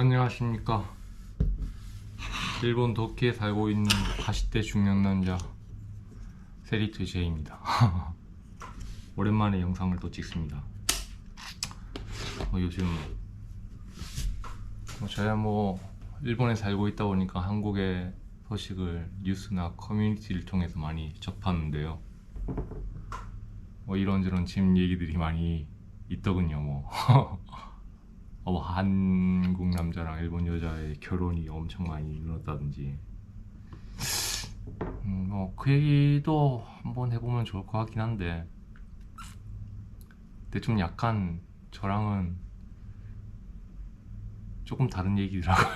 안녕하십니까. 일본 도쿄에 살고 있는 40대 중년 남자 세리트 제이입니다. 오랜만에 영상을 또 찍습니다. 요즘 저야 일본에 살고 있다 보니까 한국의 소식을 뉴스나 커뮤니티를 통해서 많이 접하는데요. 이런저런 집 얘기들이 많이 있더군요. 한국 남자랑 일본 여자의 결혼이 엄청 많이 늘었다든지, 그 얘기도 한번 해보면 좋을 것 같긴 한데, 근데 좀 약간 저랑은 조금 다른 얘기더라고요.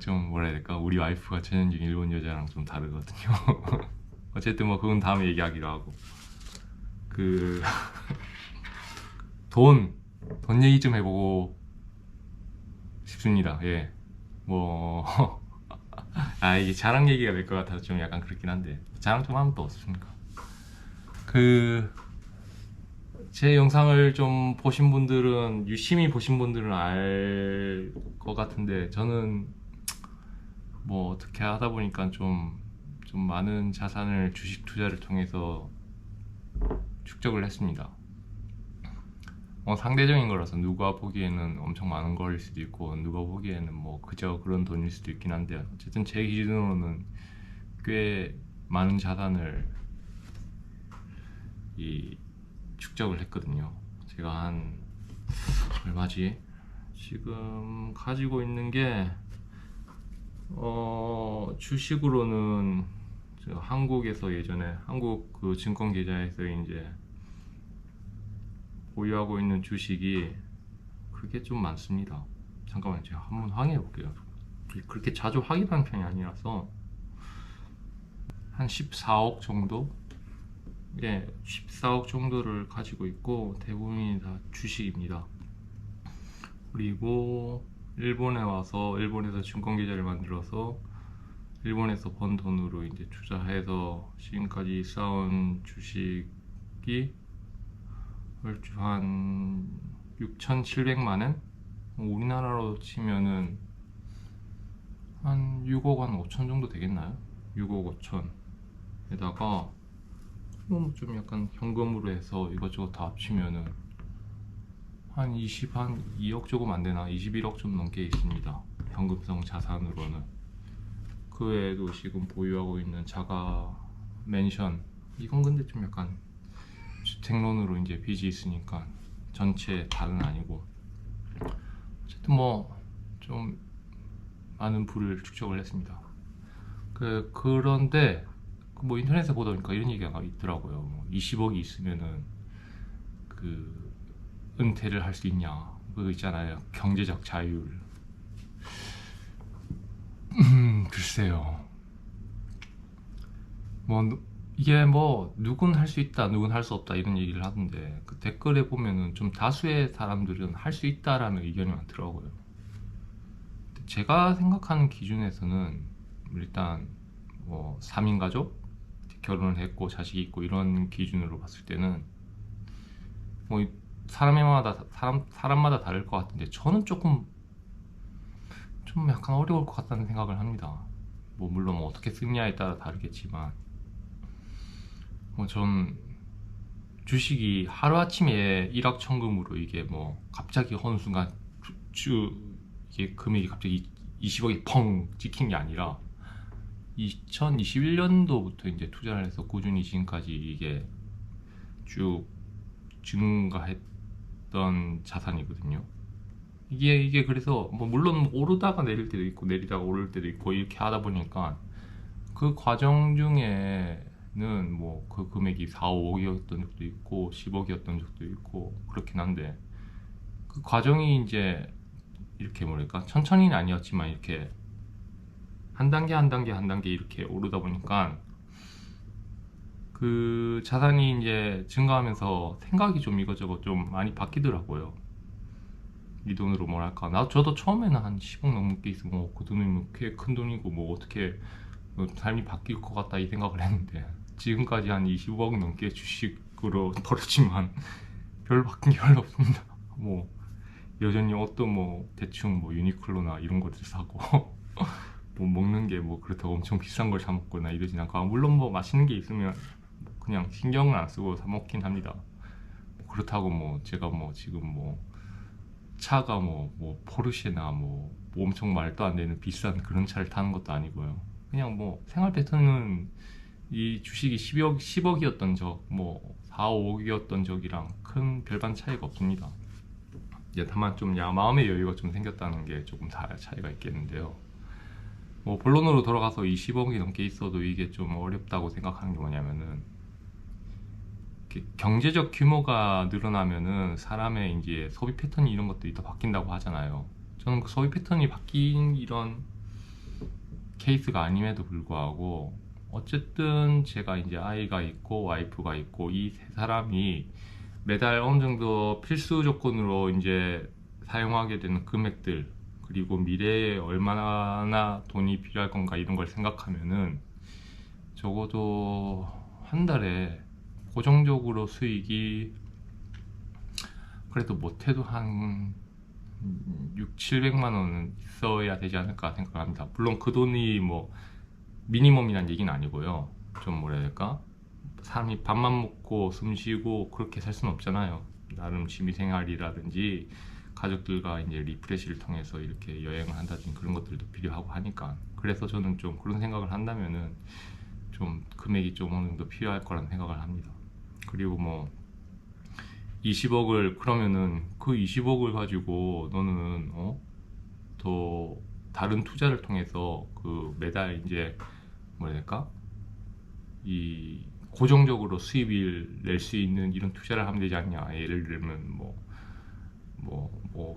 좀 뭐라 해야 될까, 우리 와이프가 전형적인 일본 여자랑 좀 다르거든요. 어쨌든 그건 다음에 얘기하기로 하고, 그 돈 얘기 좀 해보고 싶습니다. 예. 이게 자랑 얘기가 될 것 같아서 좀 약간 그렇긴 한데, 자랑 좀 하면 또 어떻습니까? 제 영상을 좀 보신 분들은, 유심히 보신 분들은 알 것 같은데, 저는 어떻게 하다 보니까 좀 많은 자산을 주식 투자를 통해서 축적을 했습니다. 상대적인 거라서 누가 보기에는 엄청 많은 거일 수도 있고, 누가 보기에는 그저 그런 돈일 수도 있긴 한데, 어쨌든 제 기준으로는 꽤 많은 자산을 축적을 했거든요. 제가 한 얼마지? 지금 가지고 있는 게 주식으로는 한국에서 예전에 한국 그 증권 계좌에서 이제 보유하고 있는 주식이 그게 좀 많습니다. 잠깐만요, 제가 한번 확인해 볼게요. 그렇게 자주 확인하는 편이 아니라서 한 14억 정도? 예, 14억 정도를 가지고 있고, 대부분이 다 주식입니다. 그리고 일본에 와서 일본에서 증권 계좌를 만들어서 일본에서 번 돈으로 이제 투자해서 지금까지 쌓은 주식이 얼추 한 6,700만 원? 우리나라로 치면은 한 6억 한 5천 정도 되겠나요? 6억 5천 에다가 좀 약간 현금으로 해서 이것저것 다 합치면은 한 2억 조금 안 되나? 21억 좀 넘게 있습니다. 현금성 자산으로는. 그 외에도 지금 보유하고 있는 자가 맨션, 이건 근데 좀 약간 주택론으로 이제 빚이 있으니까 전체 다는 아니고, 어쨌든 좀 많은 부를 축적을 했습니다. 그런데 인터넷에 보다 보니까 이런 얘기가 있더라고요. 20억이 있으면은 은퇴를 할 수 있냐, 그거 있잖아요, 경제적 자율. 글쎄요. 이게 누군 할 수 있다, 누군 할 수 없다 이런 얘기를 하던데, 그 댓글에 보면은 좀 다수의 사람들은 할 수 있다라는 의견이 많더라고요. 제가 생각하는 기준에서는 일단 3인 가족, 결혼을 했고 자식이 있고 이런 기준으로 봤을 때는 사람마다 다를 것 같은데, 저는 좀 약간 어려울 것 같다는 생각을 합니다. 물론 어떻게 쓰냐에 따라 다르겠지만, 전 주식이 하루아침에 일확천금으로 이게 갑자기 어느 순간 이게 금액이 갑자기 20억이 펑 찍힌 게 아니라 2021년도부터 이제 투자를 해서 꾸준히 지금까지 이게 쭉 증가했던 자산이거든요. 이게 그래서 물론 오르다가 내릴 때도 있고 내리다가 오를 때도 있고 이렇게 하다 보니까, 그 과정 중에는 그 금액이 4, 5억이었던 적도 있고 10억이었던 적도 있고 그렇긴 한데, 그 과정이 이제 이렇게 천천히는 아니었지만 이렇게 한 단계 한 단계 한 단계 이렇게 오르다 보니까, 그 자산이 이제 증가하면서 생각이 좀 이것저것 좀 많이 바뀌더라고요. 이 돈으로 저도 처음에는 한 10억 넘게 있으면 그 돈이 꽤 큰 돈이고 어떻게 삶이 바뀔 것 같다 이 생각을 했는데, 지금까지 한 20억 넘게 주식으로 벌었지만 별 바뀐 게 별로 없습니다. 여전히 옷도 뭐 대충 뭐 유니클로나 이런 것들 사고 뭐 먹는 게 뭐 그렇다고 엄청 비싼 걸 사 먹거나 이러진 않고, 물론 뭐 맛있는 게 있으면 그냥 신경을 안 쓰고 사 먹긴 합니다. 뭐 그렇다고 뭐 제가 뭐 지금 뭐 차가 뭐 포르쉐나 뭐 엄청 말도 안 되는 비싼 그런 차를 타는 것도 아니고요. 그냥 뭐 생활 패턴은 이 주식이 10억이었던 적, 뭐 4, 5억이었던 적이랑 큰 별반 차이가 없습니다. 이제 다만 좀 마음의 여유가 좀 생겼다는 게 조금 차이가 있겠는데요. 뭐 본론으로 돌아가서 20억이 넘게 있어도 이게 좀 어렵다고 생각하는 게 뭐냐면은, 경제적 규모가 늘어나면은 사람의 이제 소비 패턴이 이런 것들이 더 바뀐다고 하잖아요. 저는 그 소비 패턴이 바뀐 이런 케이스가 아님에도 불구하고, 어쨌든 제가 이제 아이가 있고 와이프가 있고 이 세 사람이 매달 어느 정도 필수 조건으로 이제 사용하게 되는 금액들, 그리고 미래에 얼마나 돈이 필요할 건가 이런 걸 생각하면은 적어도 한 달에 고정적으로 수익이 그래도 못해도 한 6, 700만 원은 있어야 되지 않을까 생각합니다. 물론 그 돈이 뭐 미니멈이란 얘기는 아니고요. 좀 뭐라 해야 될까? 사람이 밥만 먹고 숨 쉬고 그렇게 살 수는 없잖아요. 나름 취미생활이라든지 가족들과 이제 리프레시를 통해서 이렇게 여행을 한다든지 그런 것들도 필요하고 하니까, 그래서 저는 좀 그런 생각을 한다면은 좀 금액이 좀 어느 정도 필요할 거라는 생각을 합니다. 그리고 뭐 20억을 그러면은 그 20억을 가지고 너는 더 다른 투자를 통해서 그 매달 이제 뭐라 해야 될까? 이 고정적으로 수입을 낼 수 있는 이런 투자를 하면 되지 않냐. 예를 들면 뭐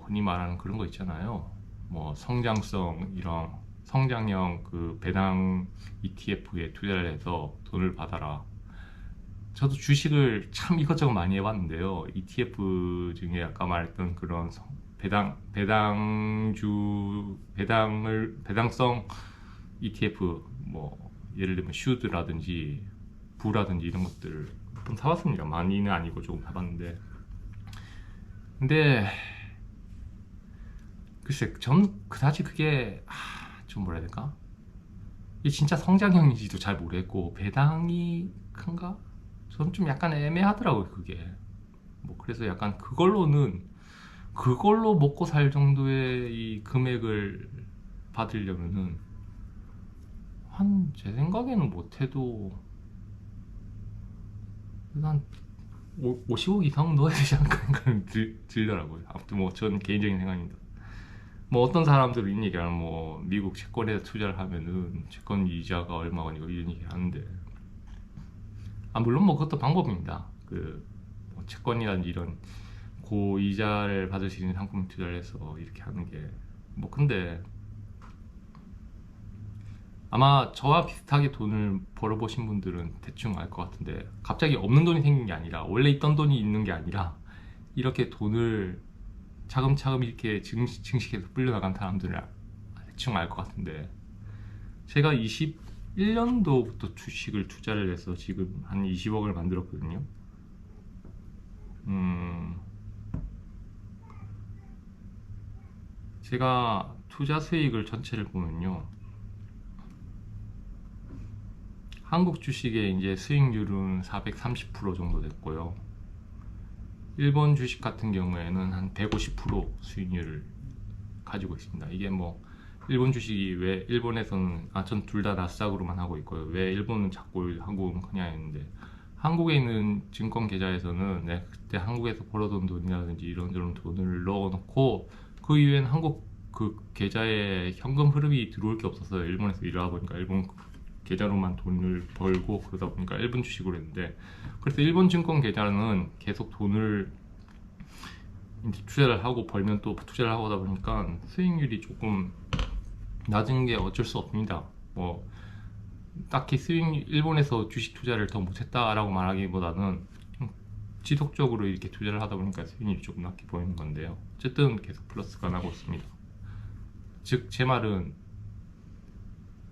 흔히 말하는 그런 거 있잖아요. 뭐 성장성 이런 성장형 그 배당 ETF에 투자를 해서 돈을 받아라. 저도 주식을 참 이것저것 많이 해봤는데요. ETF 중에 아까 말했던 그런 배당성 ETF, 뭐 예를 들면 슈드라든지 부라든지 이런 것들 좀 사봤습니다. 많이는 아니고 조금 사봤는데, 근데 글쎄 전 그다지 그게 좀 뭐라 해야 될까? 이게 진짜 성장형인지도 잘 모르겠고 배당이 큰가? 저는 좀 약간 애매하더라고요 그게. 뭐 그래서 약간 그걸로 먹고 살 정도의 이 금액을 받으려면은 한 제 생각에는 못해도 한 50억 이상은 넣어야 되지 않을까 생각이 들더라고요. 아무튼 뭐 전 개인적인 생각입니다. 뭐 어떤 사람들은 이런 얘기하는, 뭐 미국 채권에 투자를 하면은 채권 이자가 얼마거니고 이런 얘기 하는데, 물론 뭐 그것도 방법입니다. 뭐 채권이라든지 이런 고이자를 받을 수 있는 상품 투자를 해서 이렇게 하는 게 뭐, 근데 아마 저와 비슷하게 돈을 벌어보신 분들은 대충 알 것 같은데, 갑자기 없는 돈이 생긴 게 아니라, 원래 있던 돈이 있는 게 아니라 이렇게 돈을 차근차근 이렇게 증식해서 불려나간 사람들은 대충 알 것 같은데, 제가 21년도부터 주식을 투자를 해서 지금 한 20억을 만들었거든요. 제가 투자 수익을 전체를 보면요, 한국 주식의 이제 수익률은 430% 정도 됐고요. 일본 주식 같은 경우에는 한 150% 수익률을 가지고 있습니다. 이게 뭐 일본 주식이 왜 일본에서는 전 둘 다 나스닥으로만 하고 있고요. 왜 일본은 자꾸 한국은 그냥 했는데, 한국에 있는 증권 계좌에서는 내가 그때 한국에서 벌어둔 돈이라든지 이런저런 돈을 넣어놓고 그 이후엔 한국 그 계좌에 현금 흐름이 들어올 게 없어서 일본에서 일하다 보니까 일본 계좌로만 돈을 벌고 그러다 보니까 일본 주식으로 했는데, 그래서 일본 증권 계좌는 계속 돈을 투자를 하고 벌면 또 투자를 하고 하다 보니까 수익률이 조금 낮은 게 어쩔 수 없습니다. 뭐 딱히 일본에서 주식 투자를 더 못했다라고 말하기보다는 지속적으로 이렇게 투자를 하다 보니까 수익률이 조금 낮게 보이는 건데요. 어쨌든 계속 플러스가 나고 있습니다. 즉 제 말은,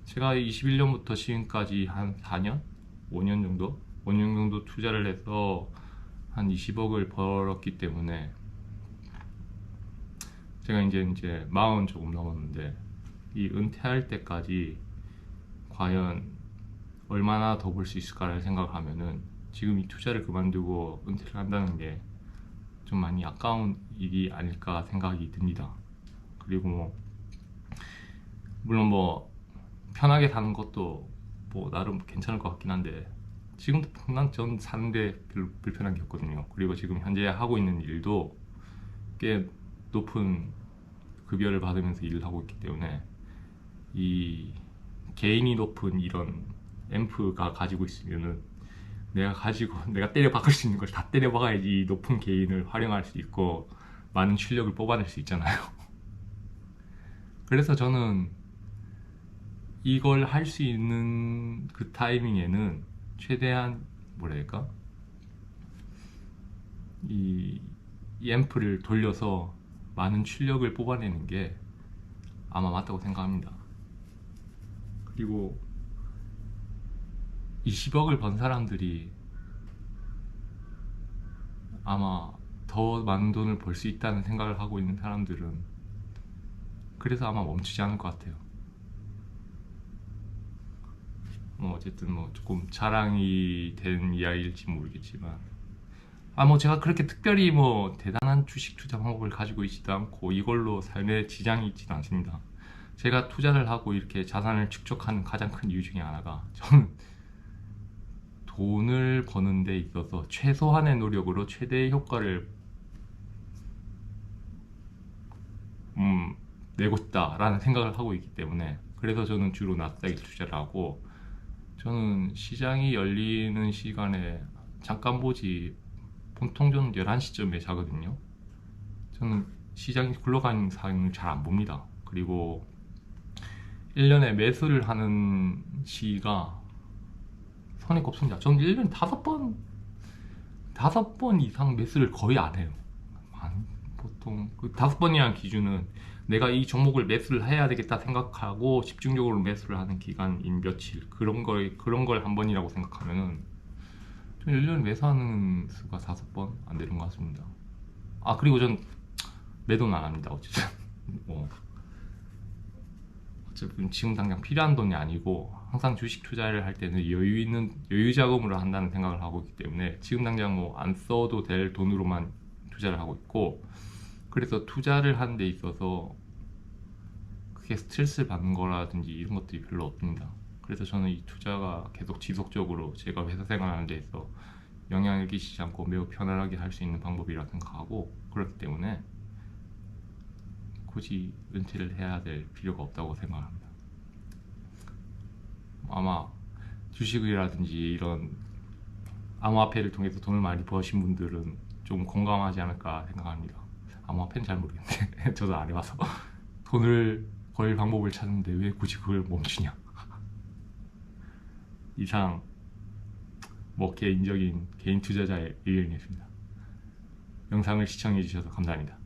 제가 21년부터 지금까지 한 4년? 5년 정도 투자를 해서 한 20억을 벌었기 때문에, 제가 이제 40 조금 넘었는데 이 은퇴할 때까지 과연 얼마나 더 벌 수 있을까를 생각을 하면은 지금 이 투자를 그만두고 은퇴를 한다는 게 좀 많이 아까운 일이 아닐까 생각이 듭니다. 그리고 뭐 물론 뭐 편하게 사는 것도 뭐 나름 괜찮을 것 같긴 한데 지금도 전 사는데 별로 불편한 게 없거든요. 그리고 지금 현재 하고 있는 일도 꽤 높은 급여를 받으면서 일을 하고 있기 때문에 이 개인이 높은 이런 앰프가 가지고 있으면은 내가 때려 박을 수 있는 걸 다 때려 박아야지 이 높은 개인을 활용할 수 있고 많은 출력을 뽑아낼 수 있잖아요. 그래서 저는 이걸 할 수 있는 그 타이밍에는 최대한 뭐랄까 이 앰프를 돌려서 많은 출력을 뽑아내는 게 아마 맞다고 생각합니다. 그리고 20억을 번 사람들이 아마 더 많은 돈을 벌 수 있다는 생각을 하고 있는 사람들은 그래서 아마 멈추지 않을 것 같아요. 뭐 어쨌든 뭐 조금 자랑이 된 이야기일지 모르겠지만 뭐 제가 그렇게 특별히 뭐 대단한 주식 투자 방법을 가지고 있지도 않고 이걸로 삶에 지장이 있지도 않습니다. 제가 투자를 하고 이렇게 자산을 축적하는 가장 큰 이유 중에 하나가 저는 돈을 버는 데 있어서 최소한의 노력으로 최대의 효과를 내고 싶다라는 생각을 하고 있기 때문에 그래서 저는 주로 나스닥에 투자를 하고 저는 시장이 열리는 시간에 잠깐 보지 보통 저는 11시쯤에 자거든요. 저는 시장이 굴러가는 상황을 잘 안 봅니다. 그리고 1년에 매수를 하는 시기가 손에 꼽습니다. 저는 1년에 5번 이상 매수를 거의 안 해요. 보통 그 5번이라는 기준은 내가 이 종목을 매수를 해야 되겠다 생각하고 집중적으로 매수를 하는 기간인 며칠 그런 걸 한 번이라고 생각하면은 저는 1년에 매수하는 수가 5번 안 되는 것 같습니다. 그리고 전 매도는 안 합니다. 어쨌든 어차피 지금 당장 필요한 돈이 아니고 항상 주식 투자를 할 때는 여유 자금으로 한다는 생각을 하고 있기 때문에 지금 당장 뭐 안 써도 될 돈으로만 투자를 하고 있고 그래서 투자를 하는 데 있어서 크게 스트레스를 받는 거라든지 이런 것들이 별로 없습니다. 그래서 저는 이 투자가 계속 지속적으로 제가 회사 생활하는 데 있어 영향을 끼치지 않고 매우 편안하게 할 수 있는 방법이라 생각하고 그렇기 때문에 굳이 은퇴를 해야 될 필요가 없다고 생각합니다. 아마 주식이라든지 이런 암호화폐를 통해서 돈을 많이 버신 분들은 좀 공감하지 않을까 생각합니다. 암호화폐는 잘 모르겠는데 저도 안 해봐서 돈을 벌 방법을 찾는데 왜 굳이 그걸 멈추냐. 이상 개인 투자자의 의견이었습니다. 영상을 시청해 주셔서 감사합니다.